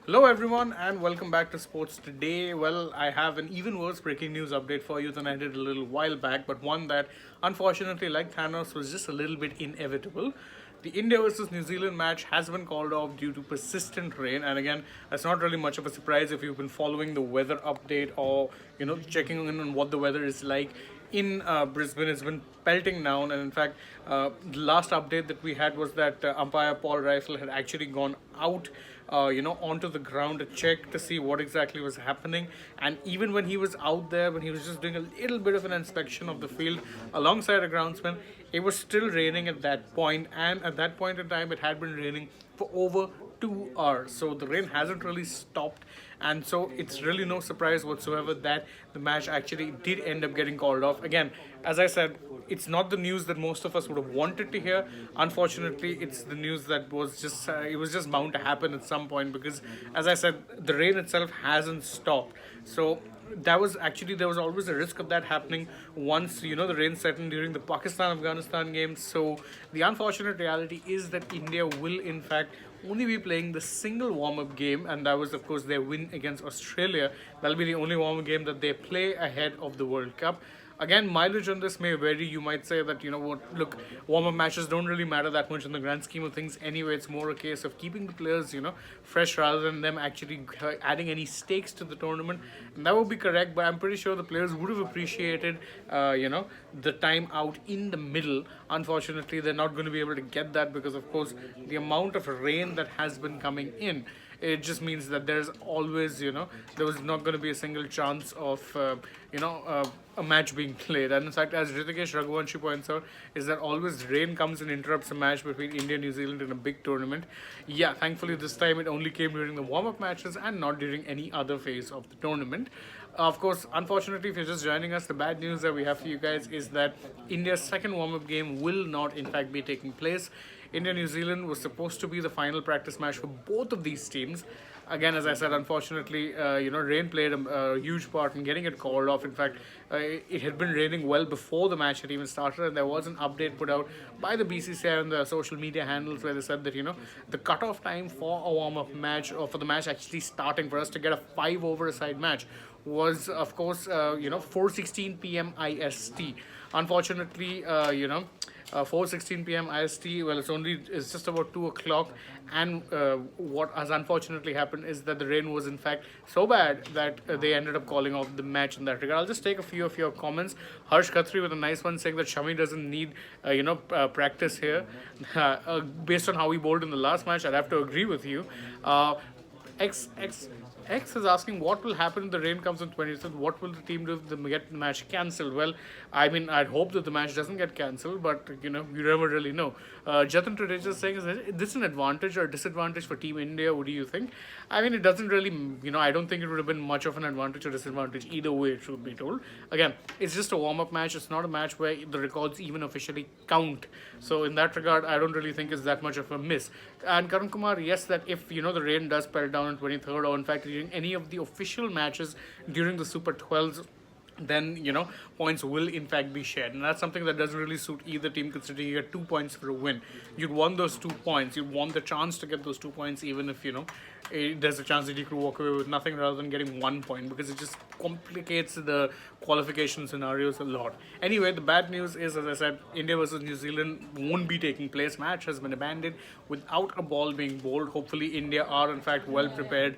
Hello everyone and welcome back to Sports Today. Well, I have an even worse breaking news update for you than I did a little while back, but one that unfortunately, like Thanos, was just a little bit inevitable. The India versus New Zealand match has been called off due to persistent rain, and again, that's not really much of a surprise if you've been following the weather update or checking in on what the weather is like in Brisbane. It's been pelting down, and in fact, the last update that we had was that umpire Paul Rifle had actually gone out, onto the ground to check to see what exactly was happening. And even when he was out there, when he was just doing a little bit of an inspection of the field alongside a groundsman, it was still raining at that point, and at that point in time, it had been raining for over 2 hours. So the rain hasn't really stopped, and so it's really no surprise whatsoever that the match actually did end up getting called off. Again, as I said, it's not the news that most of us would have wanted to hear. Unfortunately, it's the news that was just it was just bound to happen at some point because, as I said, the rain itself hasn't stopped. So that was actually there was always a risk of that happening once the rain set in during the Pakistan Afghanistan games. So the unfortunate reality is that India will in fact only be playing the single warm-up game, and that was of course their win against Australia. That'll be the only warm-up game that they play ahead of the World Cup. Again, mileage on this may vary. You might say that, look, warm-up matches don't really matter that much in the grand scheme of things anyway. It's more a case of keeping the players, fresh rather than them actually adding any stakes to the tournament. And that would be correct, but I'm pretty sure the players would have appreciated, the time out in the middle. Unfortunately, they're not going to be able to get that because, of course, the amount of rain that has been coming in, it just means that there's always, there was not going to be a single chance of, a match being played. And in fact, as Ritikesh Raghuvanshi points out, is that always rain comes and interrupts a match between India and New Zealand in a big tournament. Yeah, thankfully this time it only came during the warm-up matches and not during any other phase of the tournament. Of course, unfortunately, if you're just joining us, the bad news that we have for you guys is that India's second warm-up game will not in fact be taking place. India-New Zealand was supposed to be the final practice match for both of these teams. Again, as I said, unfortunately, rain played a huge part in getting it called off. In fact, it had been raining well before the match had even started, and there was an update put out by the BCCI on the social media handles where they said that, the cutoff time for a warm-up match, or for the match actually starting, for us to get a 5-over-a-side match, was, of course, 4:16 p.m. IST. Unfortunately, 4:16 p.m. IST. Well, it's just about 2 o'clock, and what has unfortunately happened is that the rain was in fact so bad that they ended up calling off the match in that regard. I'll just take a few of your comments. Harsh Khatri with a nice one saying that Shami doesn't need practice here. Based on how he bowled in the last match, I'd have to agree with you. X X X is asking what will happen if the rain comes on 20th. What will the team do if they get the match cancelled? Well, I mean, I'd hope that the match doesn't get cancelled, but you never really know. Jatin Todej is saying, is this an advantage or disadvantage for Team India? What do you think? I mean, it doesn't really, I don't think it would have been much of an advantage or disadvantage either way, truth be told. Again, it's just a warm-up match. It's not a match where the records even officially count. So in that regard, I don't really think it's that much of a miss. And Karan Kumar, yes, that if the rain does pelt down on 23rd, or in fact during any of the official matches during the Super 12s, then points will in fact be shared, and that's something that doesn't really suit either team, considering you get 2 points for a win. You'd want those 2 points, you'd want the chance to get those 2 points, even if there's a chance that you could walk away with nothing rather than getting 1 point, because it just complicates the qualification scenarios a lot. Anyway, the bad news is, as I said, India versus New Zealand won't be taking place. Match has been abandoned without a ball being bowled. Hopefully India are in fact well prepared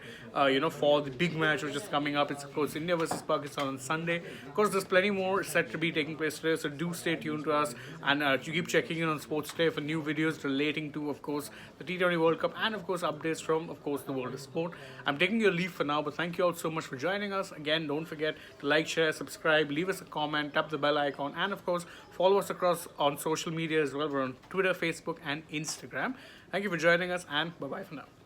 for the big match which is coming up. It's of course India versus Pakistan on Sunday. Of course, there's plenty more set to be taking place today, so do stay tuned to us, and you keep checking in on Sports Day for new videos relating to, of course, the T20 World Cup, and of course updates from, of course, the world of sport. I'm taking your leave for now, but thank you all so much for joining us. Again, don't forget to like, share, subscribe, leave us a comment, tap the bell icon, and of course follow us across on social media as well. We're on Twitter, Facebook, and Instagram. Thank you for joining us, and bye bye for now.